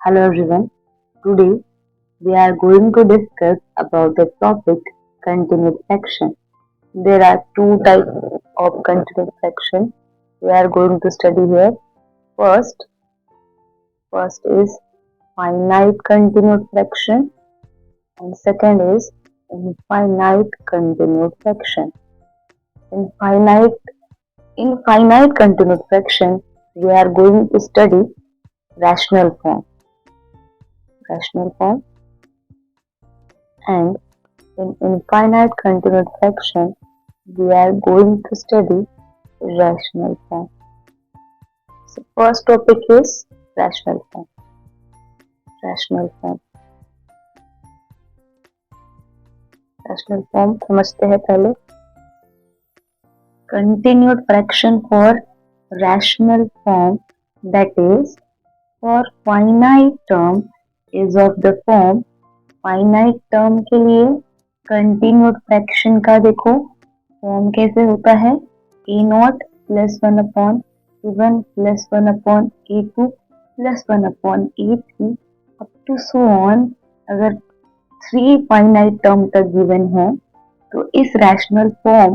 Hello everyone. Today we are going to discuss about the topic continued fraction. There are two types of continued fraction we are going to study here. First, first is finite continued fraction and second is infinite continued fraction. In finite in finite continued fraction, we are going to study rational form. Rational form and in infinite continued fraction, we are going to study rational form. So first topic is rational form. Rational form. Rational form समझते हैं पहले. Continued fraction for rational form, that is for finite term is of the form. Finite term के लिए continued fraction का देखो form कैसे होता है. A naught plus 1/e1 plus 1/e2 plus 1/e3 up to so on. अगर 3 finite term तक given है तो इस रैशनल फॉर्म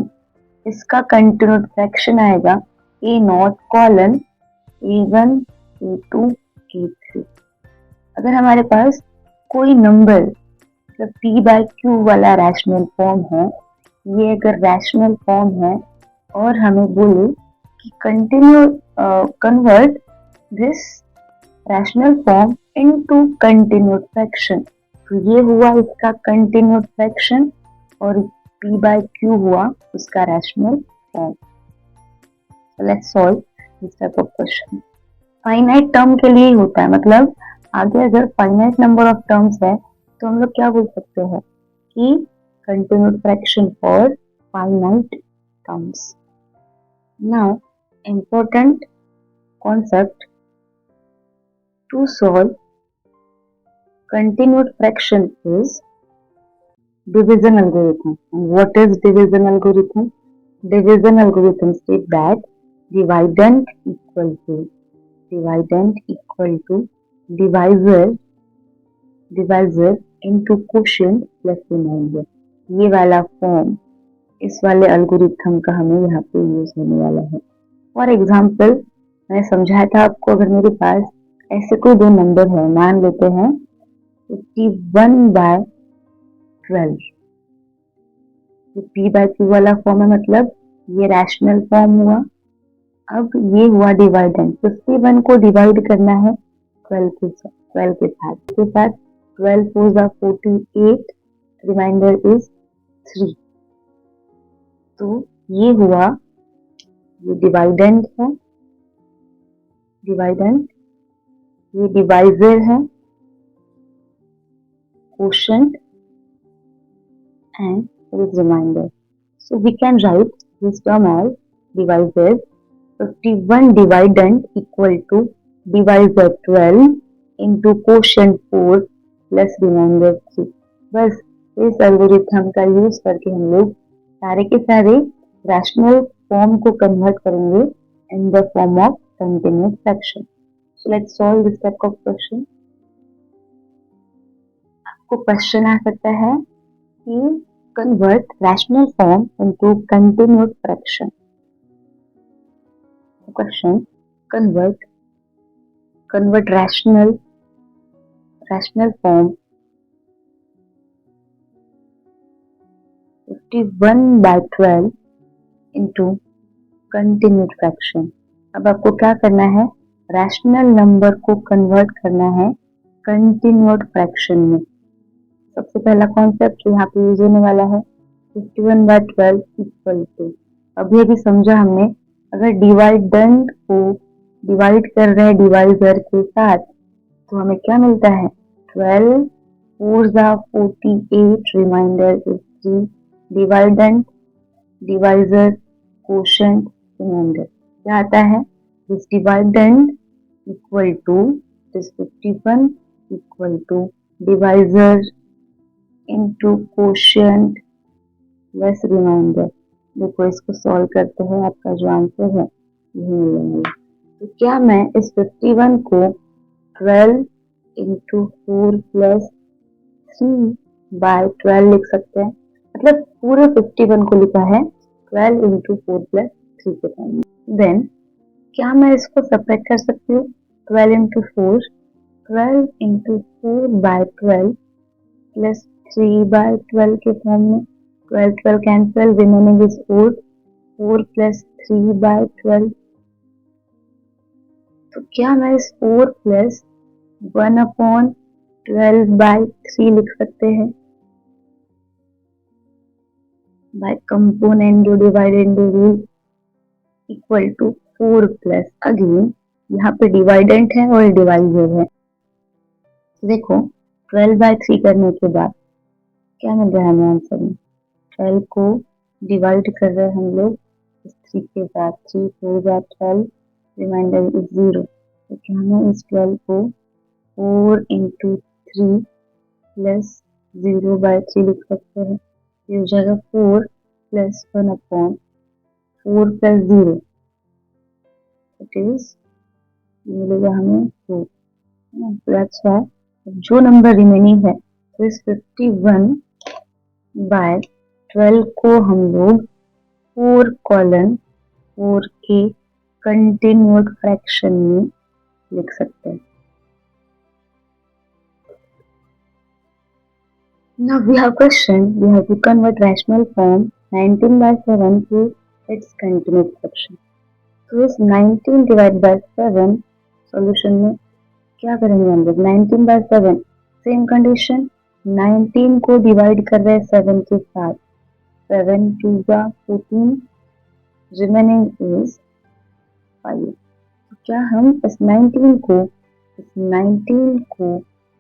इसका कंटिन्यूड फ्रैक्शन आएगा a not colon e1 e2 e3. अगर हमारे पास कोई नंबर मतलब p/q वाला रैशनल फॉर्म है, ये अगर रैशनल फॉर्म है और हमें बोले कि convert this rational form into continued fraction, तो ये हुआ इसका कंटिन्यूड फ्रैक्शन और p/q हुआ उसका rational form. Let's solve this type of question. Finite term के लिए ही होता है, मतलब आगे अगर फाइनाइट नंबर ऑफ टर्म्स है तो हम लोग क्या बोल सकते हैं कि continued fraction for finite terms. Now important concept to solve continued fraction is division algorithm. And what is division algorithm? Division algorithm states that dividend equal to divisor into quotient plus remainder. ये वाला form इस वाले algorithm का हमें यहाँ पे use होने वाला है. फॉर एग्जाम्पल मैंने समझाया था आपको, अगर मेरे पास ऐसे कोई दो नंबर है, मान लेते हैं 51/12. ये p/q वाला फॉर्म है, मतलब ये रैशनल फॉर्म हुआ. अब ये हुआ डिवाइडेंड. 51 को डिवाइड करना है 12 के साथ. 12 4 are 48, रिमाइंडर इज 3. तो ये हुआ, ये डिवाइडेंड है, ये डिवाइजर है, quotient and with remainder. So we can write this term as divisor. 51 dividend equal to divisor 12 into quotient 4 plus remainder 3. बस इस एल्गोरिथम का यूज करके हम लोग सारे के सारे रैशनल फॉर्म को कन्वर्ट करेंगे in the form of continued fraction. So let's solve this type of question. आपको क्वेश्चन आ सकता है कि convert rational form into continued fraction. Question convert rational form 51/12 into continued fraction. अब आपको क्या करना है, रैशनल नंबर को कन्वर्ट करना है कंटिन्यूड फ्रैक्शन में. सबसे पहला कॉन्सेप्ट यहाँ पे यूज होने वाला है 51/12 इक्वल टू. अभी अभी समझा हमने, अगर डिवाइडेंड को डिवाइड कर रहे हैं डिवाइजर के साथ तो हमें क्या मिलता है 12 4 are 48, remainder is 3. Dividend, divisor, quotient, remainder क्या आता है. This dividend equal to this 51 equal to divisor into quotient plus remainder. देखो इसको सॉल्व करते हैं, आपका जो आंसर है यही मिलेंगे. तो क्या मैं इस 51 को 12 इंटू 4+3/12 लिख सकते हैं। मतलब पूरे 51 को लिखा है 12 इंटू 4+3 के फॉर्म में। देन क्या मैं इसको सेपरेट कर सकती हूँ? 12 इंटू 4, 12 इंटू 4/12 प्लस 3/12 के फॉर्म में। 12 12 कैंसिल, रिमेनिंग इज 4, 4 प्लस 3/12। तो क्या मैं इस 4 प्लस 1/12/3 लिख सकते हैं? By component divided rule equal to 4 plus, again यहाँ पे डिवाइडेंट है और डिवाइजर है। देखो 12/3 करने के बाद क्या मिल रहा है हमें आंसर में? 12 को डिवाइड कर रहे हैं हम लोग इस 3 के साथ, 3 4/12, रिमाइंडर इज 0। तो क्या हमें इस 12 को 4 इंटू 3 प्लस 0/3 लिख सकते हैं? ये हो जाएगा 4 प्लस 1/4 प्लस 0, इट इज मिलेगा हमें 4। दैट्स व्हाई जो नंबर रिमेनिंग है तो इस 51/12 को हम लोग 4 के कंटिन्यूड फ्रैक्शन में लिख सकते हैं। Now we have question. We have to convert rational form 19/7 to its continued fraction. तो इस 19 डिवाइड बाय 7 सॉल्यूशन में क्या करेंगे हम लोग? 19/7 सेम कंडीशन, 19 को डिवाइड कर रहे हैं 7 के साथ, 7 2 14, रिमेनिंग इज 5। तो क्या हम इस 19 को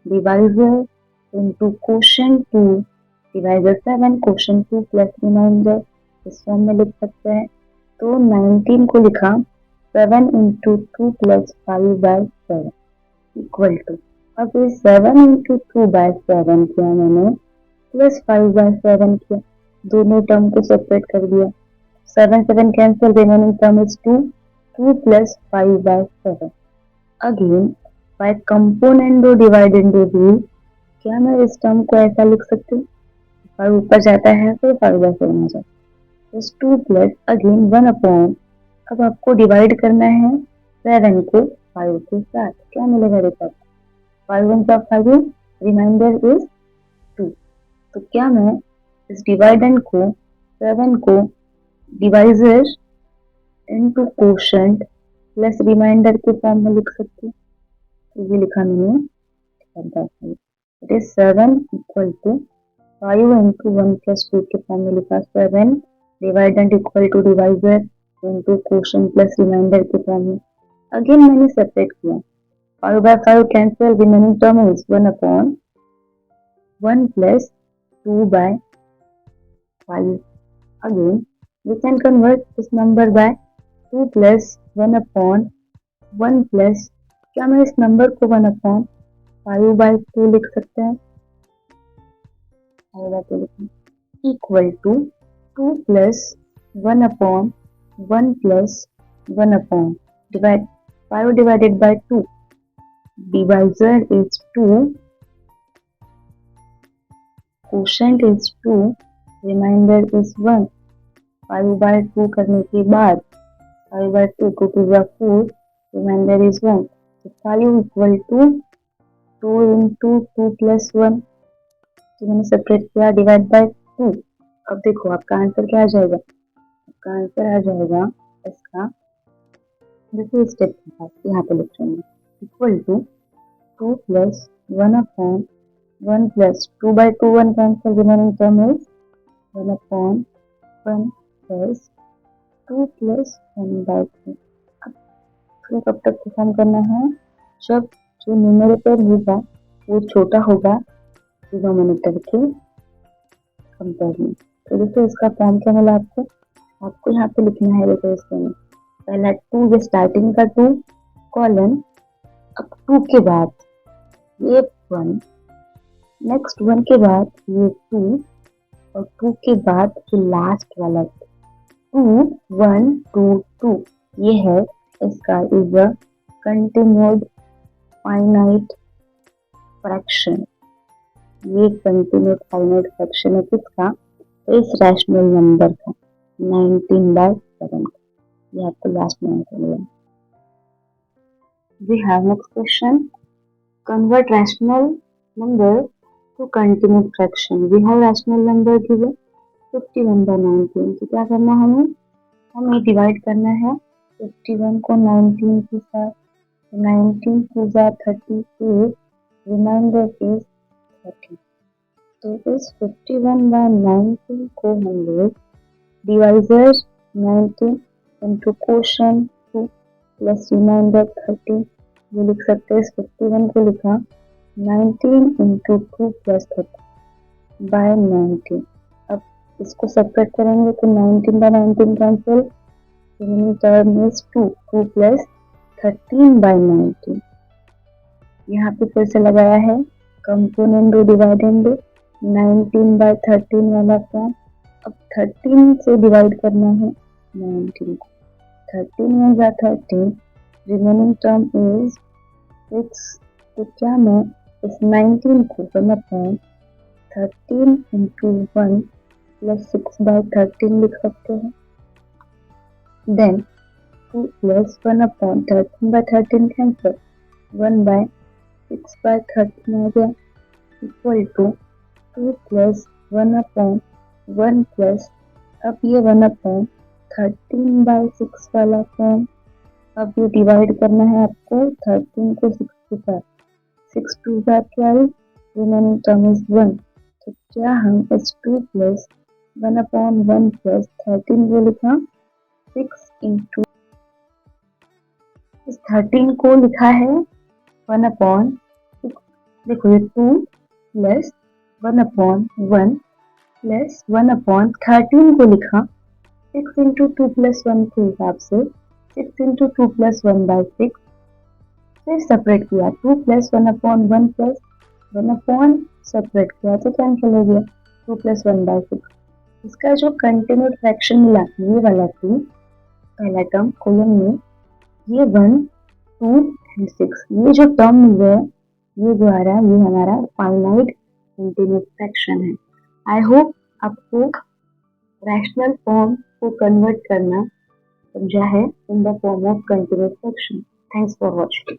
divisor into quotient 2 divisor 7 quotient 2 plus remainder इस फॉर्म में लिख सकते हैं। तो 19 को लिखा 7 इंटू 2 प्लस 5/7 इक्वल टू, अब ये 7 इंटू 2/7 किया मैंने प्लस 5/7 किया, दोनों टर्म को सेपरेट कर दिया। 7 7 cancel, remaining term is 2, 2 plus 5/7। Again by component divide into rule, क्या मैं इस टर्म को ऐसा लिख सकती हूँ? 5 ऊपर जाता है तो 5/7 आ जाता है, 2 प्लस अगेन 1/, अब आपको डिवाइड करना है 7 को 5 के साथ, क्या मिलेगा देखो? 5 1 5, रिमाइंडर इज 2। तो क्या मैं इस डिवाइडेंड को 7 को divisor into quotient plus remainder के फॉर्म में लिख सकती हूँ? तो ये लिखा मैंने, it is 7 equal to 5 into 1 plus 2 के फॉर्म में लिखा, 7 dividend equal to divisor into quotient plus remainder के फॉर्म में। अगेन मैंने सेपरेट किया, 5/5 cancel, remaining term is 1/1 plus 2/5। Again we can convert this number by 2 plus 1/1 plus, क्या मैं इस नंबर को 1/5/2 लिख सकते हैं? Equal to 2 plus 1/1 plus 1/, divide 5 divided by 2, divisor is 2, quotient is 2, remainder is 1। 5/2 करने के बाद 5/2 2 2 4, रिमाइंडर इज 1। तो 5 इक्वल टू 2 इंटू 2 प्लस 1, तो मैंने सेपरेट किया, डिवाइड बाय 2। अब देखो आपका आंसर क्या आ जाएगा? आपका आंसर आ जाएगा इसका, देखिए स्टेप के साथ यहाँ पे लिख रहे हैं, equal to 2 plus 1/1 plus 2/2, 1 cancel, remaining term is 1/1 plus 2 plus 1/2। अब कब तक परफॉर्म करना है? जब जो न्यूमरेटर होगा वो छोटा होगा डिनोमिनेटर के कंपेयर में। तो देखो इसका फॉर्म क्या मिला आपको? आपको यहाँ पे लिखना है, देखो इसमें पहला 2, ये स्टार्टिंग का 2 कॉलन, अब 2 के बाद ये 1, नेक्स्ट 1 के बाद ये 2, और 2 के बाद ये लास्ट वाला 2 1 2 2, ये है इसका is a continued finite fraction, ये कंटिन्यूड फाइनाइट फ्रैक्शन है किसका, इस रैशनल नंबर का 19/7 का। ये आपको लास्ट में आंसर मिला। We have next question. Convert rational number to continued fraction. We have rational number given 51/19. तो क्या करना है हमें डिवाइड करना है 51 को 19 के साथ। 19 टू जा 38, रिमाइंडर इज 30। तो इस 51/19 को हम लोग divisor 19 into quotient 2 plus remainder 30 ये लिख सकते हैं। इस 51 को लिखा 19 इंटू 2 प्लस 30 बाय 19। अब इसको सेपरेट करेंगे तो 19/19 cancel, remaining term is 2 plus 13/19। यहाँ पे फिर से लगाया है कंपोनेंट दो डिवाइडेंड 19/13 वाला फॉर्म। अब 13 से डिवाइड करना है 19 को। 13 में जा 13, रिमेनिंग टर्म इज 6। तो क्या मैं इस 19 को 1/13 इंटू 1 प्लस 6/13 लिख सकते हैं। देन 2 प्लस 1/13/13 कैंसिल, 1/6/13 आ गया इक्वल टू 2 प्लस 1/1 प्लस, अब ये 1/13/6 वाला फॉर्म। अब ये डिवाइड करना है आपको 13 को 6 के साथ। 6 2 जा 12, रिमेनिंग टर्म इज 1। तो क्या हम इस 2 प्लस 1/1 प्लस 13 को लिखा 6 इंटू, इस 13 को लिखा है 1/6। देखो ये 2 प्लस 1/1 प्लस 1/13 को लिखा 6 इंटू 2 प्लस 1 के हिसाब से 6 इंटू 2 प्लस 1/6। फिर सेपरेट किया 2 प्लस 1/1 प्लस 1 सेपरेट किया तो कैंसिल हो गया 2 प्लस 1/6। इसका जो कंटिन्यूड फ्रैक्शन मिला ये वाला 2 पहला टर्म कॉलम में, ये 1 2 एंड 6 ये जो टर्म मिल रहा है ये जो आ रहा है ये हमारा फाइनाइट कंटिन्यूड फ्रैक्शन है। आई होप आपको रैशनल फॉर्म को कन्वर्ट करना समझा है in the form of continued fraction. Thanks for watching.